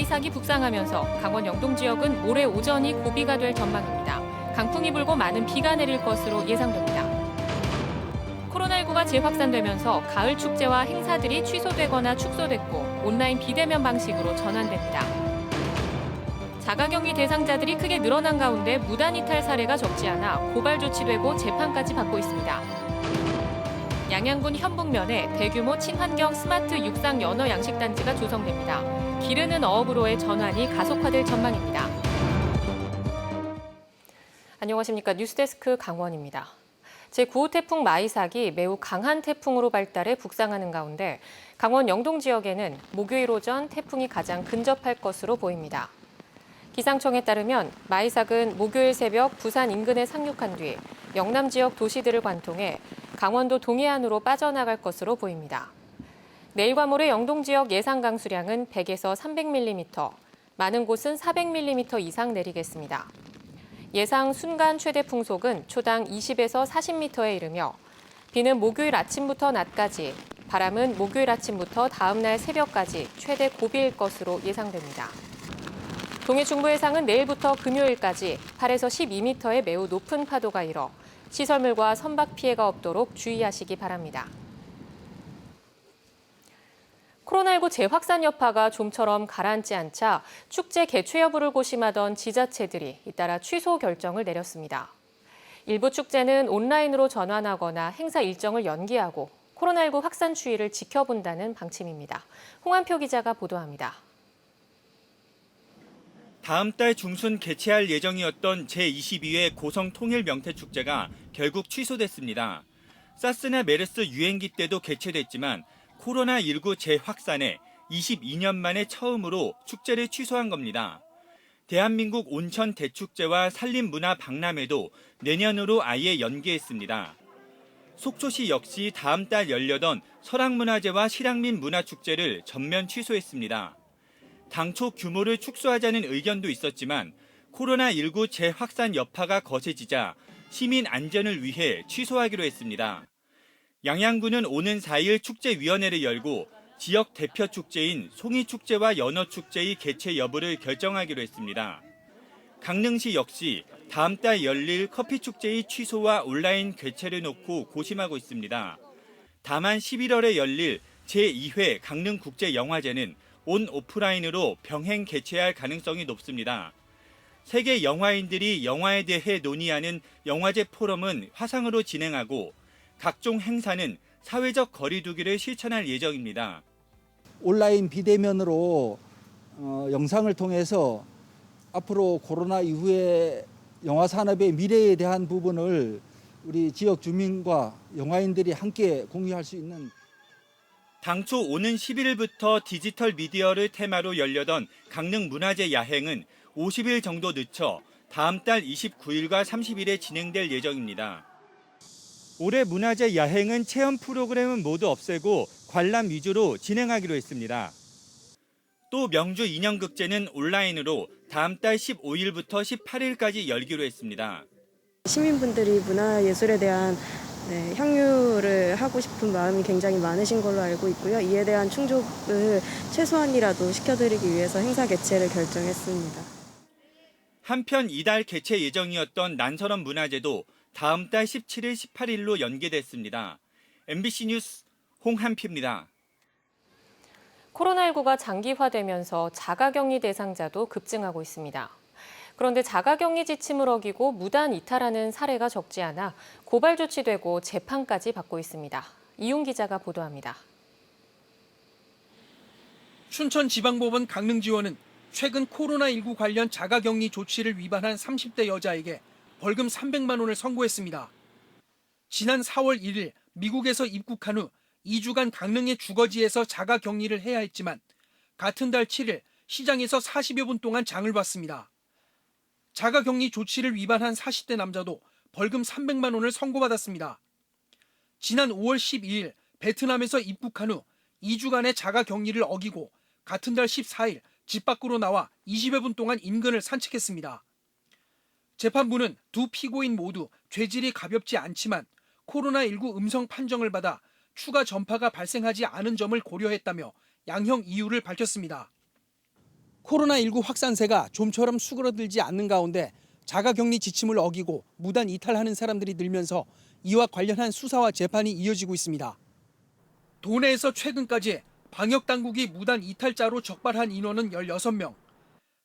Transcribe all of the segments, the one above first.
마이삭이 북상하면서 강원 영동 지역은 모레 오전이 고비가 될 전망입니다. 강풍이 불고 많은 비가 내릴 것으로 예상됩니다. 코로나19가 재확산되면서 가을 축제와 행사들이 취소되거나 축소됐고 온라인 비대면 방식으로 전환됩니다. 자가격리 대상자들이 크게 늘어난 가운데 무단 이탈 사례가 적지 않아 고발 조치되고 재판까지 받고 있습니다. 양양군 현북면에 대규모 친환경 스마트 육상 연어 양식단지가 조성됩니다. 기르는 어업으로의 전환이 가속화될 전망입니다. 안녕하십니까. 뉴스데스크 강원입니다. 제9호 태풍 마이삭이 매우 강한 태풍으로 발달해 북상하는 가운데 강원 영동 지역에는 목요일 오전 태풍이 가장 근접할 것으로 보입니다. 기상청에 따르면 마이삭은 목요일 새벽 부산 인근에 상륙한 뒤 영남 지역 도시들을 관통해 강원도 동해안으로 빠져나갈 것으로 보입니다. 내일과 모레 영동 지역 예상 강수량은 100에서 300mm, 많은 곳은 400mm 이상 내리겠습니다. 예상 순간 최대 풍속은 초당 20에서 40m에 이르며 비는 목요일 아침부터 낮까지, 바람은 목요일 아침부터 다음 날 새벽까지 최대 고비일 것으로 예상됩니다. 동해 중부 해상은 내일부터 금요일까지 8에서 12m의 매우 높은 파도가 일어 시설물과 선박 피해가 없도록 주의하시기 바랍니다. 코로나19 재확산 여파가 좀처럼 가라앉지 않자 축제 개최 여부를 고심하던 지자체들이 잇따라 취소 결정을 내렸습니다. 일부 축제는 온라인으로 전환하거나 행사 일정을 연기하고 코로나19 확산 추이를 지켜본다는 방침입니다. 홍한표 기자가 보도합니다. 다음 달 중순 개최할 예정이었던 제22회 고성 통일 명태축제가 결국 취소됐습니다. 사스나 메르스 유행기 때도 개최됐지만 코로나19 재확산에 22년 만에 처음으로 축제를 취소한 겁니다. 대한민국 온천 대축제와 산림문화 박람회도 내년으로 아예 연기했습니다. 속초시 역시 다음 달 열려던 설악문화제와 실향민 문화축제를 전면 취소했습니다. 당초 규모를 축소하자는 의견도 있었지만 코로나19 재확산 여파가 거세지자 시민 안전을 위해 취소하기로 했습니다. 양양군은 오는 4일 축제위원회를 열고 지역 대표 축제인 송이축제와 연어축제의 개최 여부를 결정하기로 했습니다. 강릉시 역시 다음 달 열릴 커피축제의 취소와 온라인 개최를 놓고 고심하고 있습니다. 다만 11월에 열릴 제2회 강릉국제영화제는 온 오프라인으로 병행 개최할 가능성이 높습니다. 세계 영화인들이 영화에 대해 논의하는 영화제 포럼은 화상으로 진행하고 각종 행사는 사회적 거리 두기를 실천할 예정입니다. 온라인 비대면으로 영상을 통해서 앞으로 코로나 이후에 영화 산업의 미래에 대한 부분을 우리 지역 주민과 영화인들이 함께 공유할 수 있는 당초 오는 11일부터 디지털 미디어를 테마로 열려던 강릉 문화제 야행은 50일 정도 늦춰 다음 달 29일과 30일에 진행될 예정입니다. 올해 문화제 야행은 체험 프로그램은 모두 없애고 관람 위주로 진행하기로 했습니다. 또 명주 인형극제는 온라인으로 다음 달 15일부터 18일까지 열기로 했습니다. 시민분들이 문화예술에 대한 향유를 하고 싶은 마음이 굉장히 많으신 걸로 알고 있고요. 이에 대한 충족을 최소한이라도 시켜드리기 위해서 행사 개최를 결정했습니다. 한편 이달 개최 예정이었던 난설원 문화제도 다음 달 17일, 18일로 연기됐습니다. MBC 뉴스 홍한표입니다. 코로나19가 장기화되면서 자가격리 대상자도 급증하고 있습니다. 그런데 자가격리 지침을 어기고 무단 이탈하는 사례가 적지 않아 고발 조치되고 재판까지 받고 있습니다. 이용 기자가 보도합니다. 춘천지방법원 강릉지원은 최근 코로나19 관련 자가격리 조치를 위반한 30대 여자에게 벌금 300만 원을 선고했습니다. 지난 4월 1일 미국에서 입국한 후 2주간 강릉의 주거지에서 자가격리를 해야 했지만 같은 달 7일 시장에서 40여 분 동안 장을 봤습니다. 자가격리 조치를 위반한 40대 남자도 벌금 300만 원을 선고받았습니다. 지난 5월 12일 베트남에서 입국한 후 2주간의 자가격리를 어기고 같은 달 14일 집 밖으로 나와 20여 분 동안 인근을 산책했습니다. 재판부는 두 피고인 모두 죄질이 가볍지 않지만 코로나19 음성 판정을 받아 추가 전파가 발생하지 않은 점을 고려했다며 양형 이유를 밝혔습니다. 코로나19 확산세가 좀처럼 수그러들지 않는 가운데 자가격리 지침을 어기고 무단 이탈하는 사람들이 늘면서 이와 관련한 수사와 재판이 이어지고 있습니다. 도내에서 최근까지 방역당국이 무단 이탈자로 적발한 인원은 16명.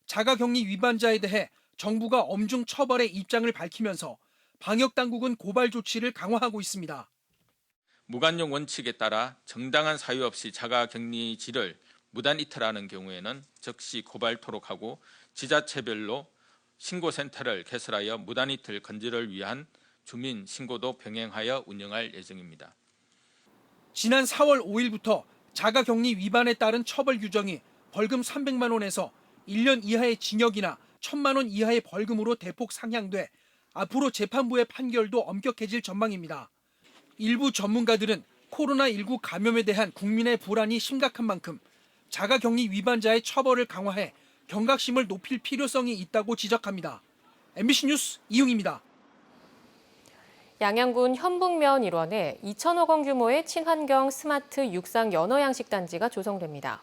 자가격리 위반자에 대해 정부가 엄중 처벌의 입장을 밝히면서 방역당국은 고발 조치를 강화하고 있습니다. 무관용 원칙에 따라 정당한 사유 없이 자가격리지를 무단 이탈하는 경우에는 즉시 고발토록 하고 지자체별로 신고센터를 개설하여 무단 이탈 건지를 위한 주민 신고도 병행하여 운영할 예정입니다. 지난 4월 5일부터 자가격리 위반에 따른 처벌 규정이 벌금 300만 원에서 1년 이하의 징역이나 1,000만 원 이하의 벌금으로 대폭 상향돼 앞으로 재판부의 판결도 엄격해질 전망입니다. 일부 전문가들은 코로나19 감염에 대한 국민의 불안이 심각한 만큼 자가격리 위반자의 처벌을 강화해 경각심을 높일 필요성이 있다고 지적합니다. MBC 뉴스 이웅입니다. 양양군 현북면 일원에 2천억 원 규모의 친환경 스마트 육상 연어 양식 단지가 조성됩니다.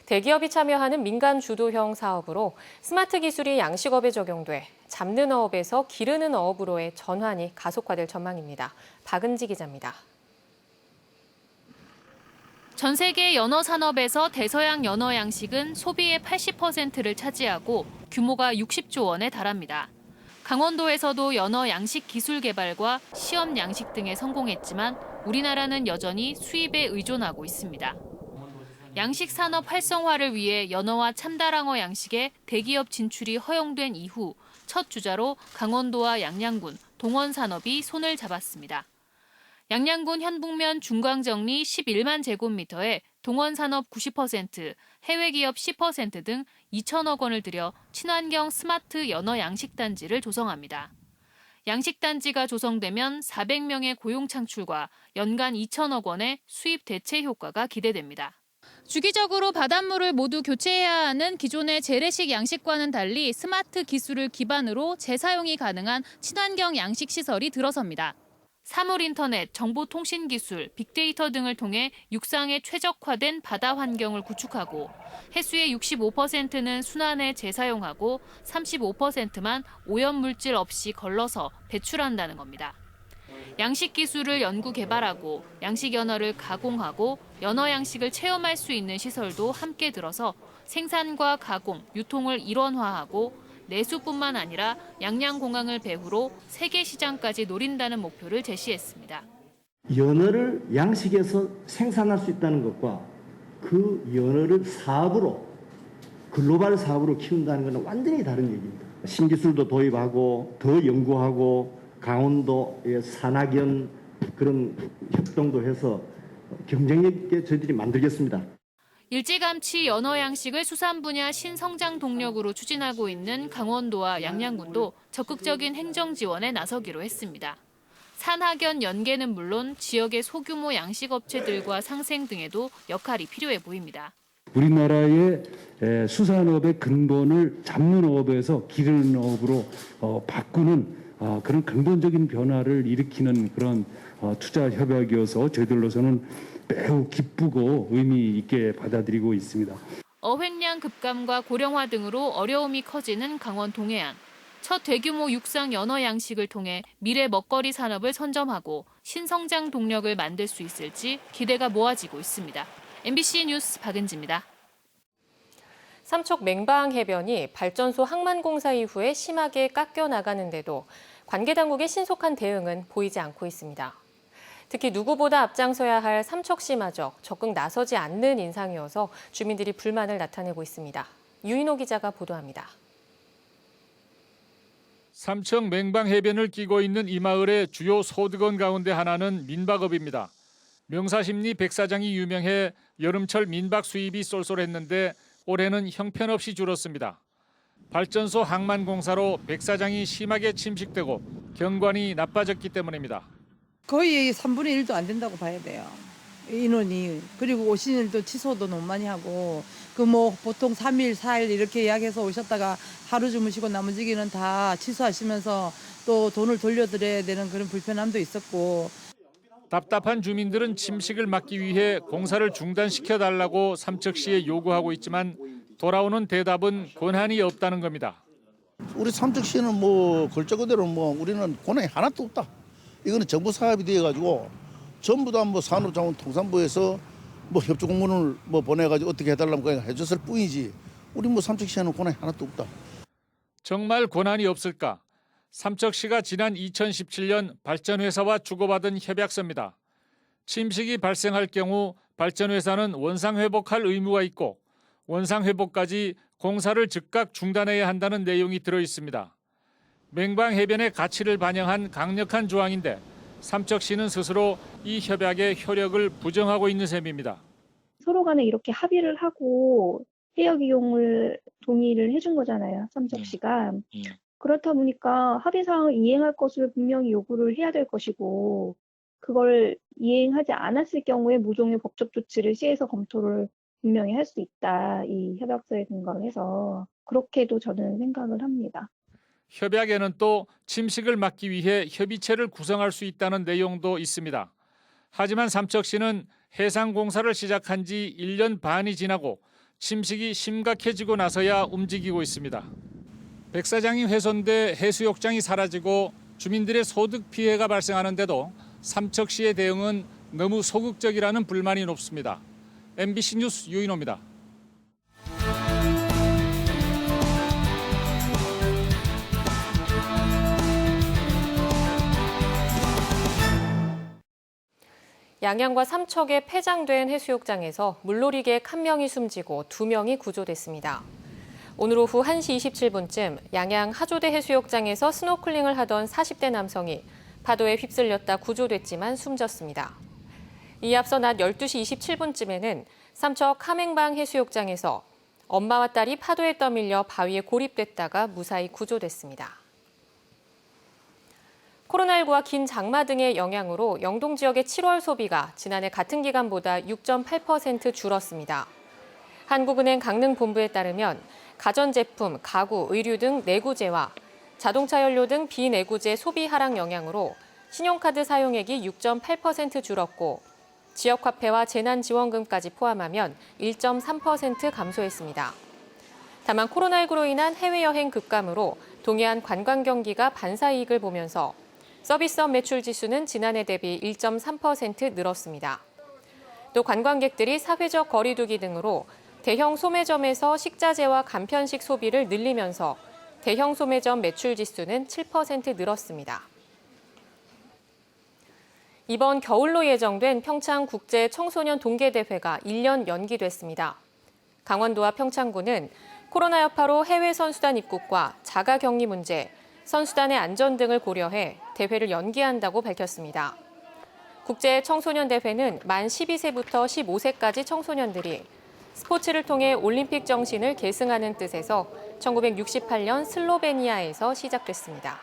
대기업이 참여하는 민간 주도형 사업으로 스마트 기술이 양식업에 적용돼 잡는 어업에서 기르는 어업으로의 전환이 가속화될 전망입니다. 박은지 기자입니다. 전 세계 연어 산업에서 대서양 연어 양식은 소비의 80%를 차지하고 규모가 60조 원에 달합니다. 강원도에서도 연어 양식 기술 개발과 시험 양식 등에 성공했지만 우리나라는 여전히 수입에 의존하고 있습니다. 양식 산업 활성화를 위해 연어와 참다랑어 양식의 대기업 진출이 허용된 이후 첫 주자로 강원도와 양양군, 동원산업이 손을 잡았습니다. 양양군 현북면 중광정리 11만 제곱미터에 동원산업 90%, 해외기업 10% 등 2천억 원을 들여 친환경 스마트 연어 양식단지를 조성합니다. 양식단지가 조성되면 400명의 고용 창출과 연간 2천억 원의 수입 대체 효과가 기대됩니다. 주기적으로 바닷물을 모두 교체해야 하는 기존의 재래식 양식과는 달리 스마트 기술을 기반으로 재사용이 가능한 친환경 양식 시설이 들어섭니다. 사물인터넷, 정보통신기술, 빅데이터 등을 통해 육상에 최적화된 바다 환경을 구축하고 해수의 65%는 순환에 재사용하고 35%만 오염물질 없이 걸러서 배출한다는 겁니다. 양식 기술을 연구 개발하고 양식 연어를 가공하고 연어 양식을 체험할 수 있는 시설도 함께 들어서 생산과 가공, 유통을 일원화하고 내수뿐만 아니라 양양공항을 배후로 세계 시장까지 노린다는 목표를 제시했습니다. 연어를 양식에서 생산할 수 있다는 것과 그 연어를 사업으로 글로벌 사업으로 키운다는 것은 완전히 다른 얘기입니다. 신기술도 도입하고 더 연구하고 강원도의 산학연 그런 협동도 해서 경쟁력 있게 저희들이 만들겠습니다. 일찌감치 연어 양식을 수산 분야 신성장 동력으로 추진하고 있는 강원도와 양양군도 적극적인 행정 지원에 나서기로 했습니다. 산학연 연계는 물론 지역의 소규모 양식업체들과 상생 등에도 역할이 필요해 보입니다. 우리나라의 수산업의 근본을 잡는 어업에서 기르는 어업으로 바꾸는 그런 근본적인 변화를 일으키는 그런 투자 협약이어서 저희들로서는 매우 기쁘고 의미 있게 받아들이고 있습니다. 어획량 급감과 고령화 등으로 어려움이 커지는 강원 동해안. 첫 대규모 육상 연어 양식을 통해 미래 먹거리 산업을 선점하고 신성장 동력을 만들 수 있을지 기대가 모아지고 있습니다. MBC 뉴스 박은지입니다. 삼척 맹방 해변이 발전소 항만공사 이후에 심하게 깎여 나가는데도 관계 당국의 신속한 대응은 보이지 않고 있습니다. 특히 누구보다 앞장서야 할 삼척시마저 적극 나서지 않는 인상이어서 주민들이 불만을 나타내고 있습니다. 유인호 기자가 보도합니다. 삼척 맹방 해변을 끼고 있는 이 마을의 주요 소득원 가운데 하나는 민박업입니다. 명사심리 백사장이 유명해 여름철 민박 수입이 쏠쏠했는데 올해는 형편없이 줄었습니다. 발전소 항만공사로 백사장이 심하게 침식되고 경관이 나빠졌기 때문입니다. 거의 3분의 1도 안 된다고 봐야 돼요. 인원이. 그리고 오시는 일도 취소도 너무 많이 하고 보통 3일, 4일 이렇게 예약해서 오셨다가 하루 주무시고 나머지기는 다 취소하시면서 또 돈을 돌려드려야 되는 그런 불편함도 있었고. 답답한 주민들은 침식을 막기 위해 공사를 중단시켜달라고 삼척시에 요구하고 있지만 돌아오는 대답은 권한이 없다는 겁니다. 우리 삼척시는 뭐 글자 그대로 뭐 우리는 권한이 하나도 없다. 이거는 정부 사업이 되어가지고 전부 다 뭐 산업자원통상부에서 뭐 협조 공문을 뭐 보내가지고 어떻게 해달라고 그냥 해줬을 뿐이지. 우리 뭐 삼척시에는 권한이 하나도 없다. 정말 권한이 없을까? 삼척시가 지난 2017년 발전회사와 주고받은 협약서입니다. 침식이 발생할 경우 발전회사는 원상회복할 의무가 있고 원상회복까지 공사를 즉각 중단해야 한다는 내용이 들어 있습니다. 맹방해변의 가치를 반영한 강력한 조항인데 삼척시는 스스로 이 협약의 효력을 부정하고 있는 셈입니다. 서로 간에 이렇게 합의를 하고 해역 이용을 동의를 해준 거잖아요, 삼척시가. 그렇다 보니까 합의 사항을 이행할 것을 분명히 요구를 해야 될 것이고 그걸 이행하지 않았을 경우에 모종의 법적 조치를 시에서 검토를 분명히 할 수 있다. 이 협약서에 근거를 해서 그렇게도 저는 생각을 합니다. 협약에는 또 침식을 막기 위해 협의체를 구성할 수 있다는 내용도 있습니다. 하지만 삼척시는 해상 공사를 시작한 지 1년 반이 지나고 침식이 심각해지고 나서야 움직이고 있습니다. 백사장이 훼손돼 해수욕장이 사라지고 주민들의 소득 피해가 발생하는데도 삼척시의 대응은 너무 소극적이라는 불만이 높습니다. MBC 뉴스 유인호입니다. 양양과 삼척의 폐장된 해수욕장에서 물놀이객 1명이 숨지고 2명이 구조됐습니다. 오늘 오후 1시 27분쯤 양양 하조대 해수욕장에서 스노클링을 하던 40대 남성이 파도에 휩쓸렸다 구조됐지만 숨졌습니다. 이에 앞서 낮 12시 27분쯤에는 삼척 함행방 해수욕장에서 엄마와 딸이 파도에 떠밀려 바위에 고립됐다가 무사히 구조됐습니다. 코로나19와 긴 장마 등의 영향으로 영동 지역의 7월 소비가 지난해 같은 기간보다 6.8% 줄었습니다. 한국은행 강릉본부에 따르면 가전제품, 가구, 의류 등 내구재와 자동차 연료 등 비내구재 소비 하락 영향으로 신용카드 사용액이 6.8% 줄었고 지역화폐와 재난지원금까지 포함하면 1.3% 감소했습니다. 다만 코로나19로 인한 해외여행 급감으로 동해안 관광 경기가 반사이익을 보면서 서비스업 매출 지수는 지난해 대비 1.3% 늘었습니다. 또 관광객들이 사회적 거리 두기 등으로 대형 소매점에서 식자재와 간편식 소비를 늘리면서 대형 소매점 매출 지수는 7% 늘었습니다. 이번 겨울로 예정된 평창 국제 청소년 동계대회가 1년 연기됐습니다. 강원도와 평창군은 코로나 여파로 해외 선수단 입국과 자가 격리 문제, 선수단의 안전 등을 고려해 대회를 연기한다고 밝혔습니다. 국제 청소년 대회는 만 12세부터 15세까지 청소년들이 스포츠를 통해 올림픽 정신을 계승하는 뜻에서 1968년 슬로베니아에서 시작됐습니다.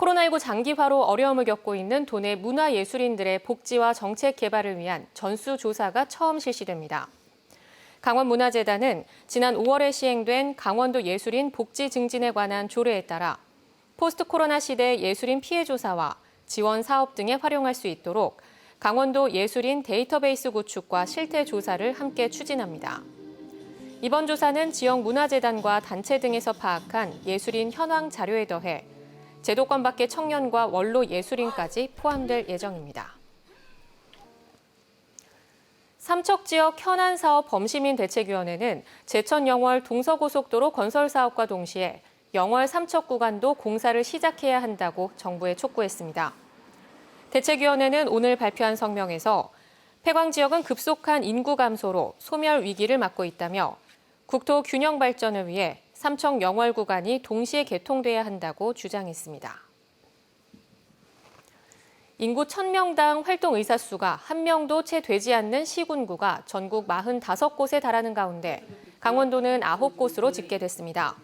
코로나19 장기화로 어려움을 겪고 있는 도내 문화예술인들의 복지와 정책 개발을 위한 전수조사가 처음 실시됩니다. 강원문화재단은 지난 5월에 시행된 강원도 예술인 복지 증진에 관한 조례에 따라 포스트 코로나 시대 예술인 피해 조사와 지원 사업 등에 활용할 수 있도록 강원도 예술인 데이터베이스 구축과 실태 조사를 함께 추진합니다. 이번 조사는 지역 문화재단과 단체 등에서 파악한 예술인 현황 자료에 더해 제도권 밖의 청년과 원로 예술인까지 포함될 예정입니다. 삼척 지역 현안 사업 범시민 대책위원회는 제천 영월 동서고속도로 건설 사업과 동시에 영월 삼척 구간도 공사를 시작해야 한다고 정부에 촉구했습니다. 대책위원회는 오늘 발표한 성명에서 폐광 지역은 급속한 인구 감소로 소멸 위기를 맞고 있다며 국토 균형 발전을 위해 삼척 영월 구간이 동시에 개통돼야 한다고 주장했습니다. 인구 1,000명당 활동 의사 수가 1명도 채 되지 않는 시군구가 전국 45곳에 달하는 가운데 강원도는 9곳으로 집계됐습니다.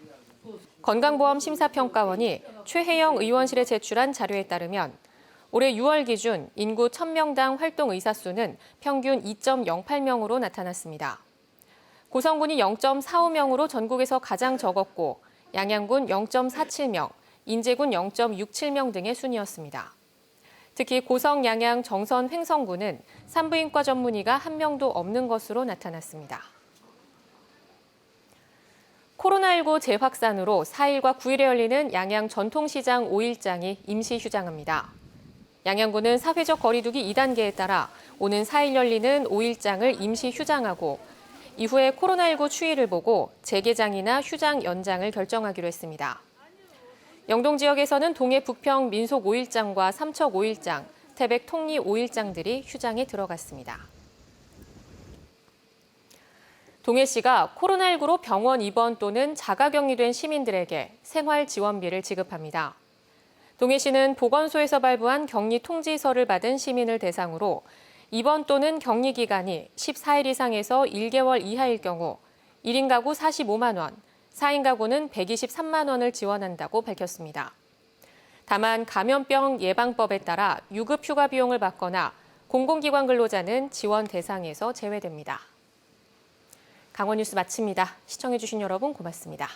건강보험심사평가원이 최혜영 의원실에 제출한 자료에 따르면 올해 6월 기준 인구 1,000명당 활동 의사 수는 평균 2.08명으로 나타났습니다. 고성군이 0.45명으로 전국에서 가장 적었고 양양군 0.47명, 인제군 0.67명 등의 순이었습니다. 특히 고성, 양양, 정선, 횡성구는 산부인과 전문의가 1명도 없는 것으로 나타났습니다. 코로나19 재확산으로 4일과 9일에 열리는 양양 전통시장 5일장이 임시 휴장합니다. 양양구는 사회적 거리두기 2단계에 따라 오는 4일 열리는 5일장을 임시 휴장하고 이후에 코로나19 추이를 보고 재개장이나 휴장 연장을 결정하기로 했습니다. 영동 지역에서는 동해 북평 민속 5일장과 삼척 5일장, 태백 통리 5일장들이 휴장에 들어갔습니다. 동해시가 코로나19로 병원 입원 또는 자가격리된 시민들에게 생활지원비를 지급합니다. 동해시는 보건소에서 발부한 격리 통지서를 받은 시민을 대상으로 입원 또는 격리 기간이 14일 이상에서 1개월 이하일 경우 1인 가구 45만 원, 4인 가구는 123만 원을 지원한다고 밝혔습니다. 다만 감염병 예방법에 따라 유급 휴가 비용을 받거나 공공기관 근로자는 지원 대상에서 제외됩니다. 강원 뉴스 마칩니다. 시청해주신 여러분 고맙습니다.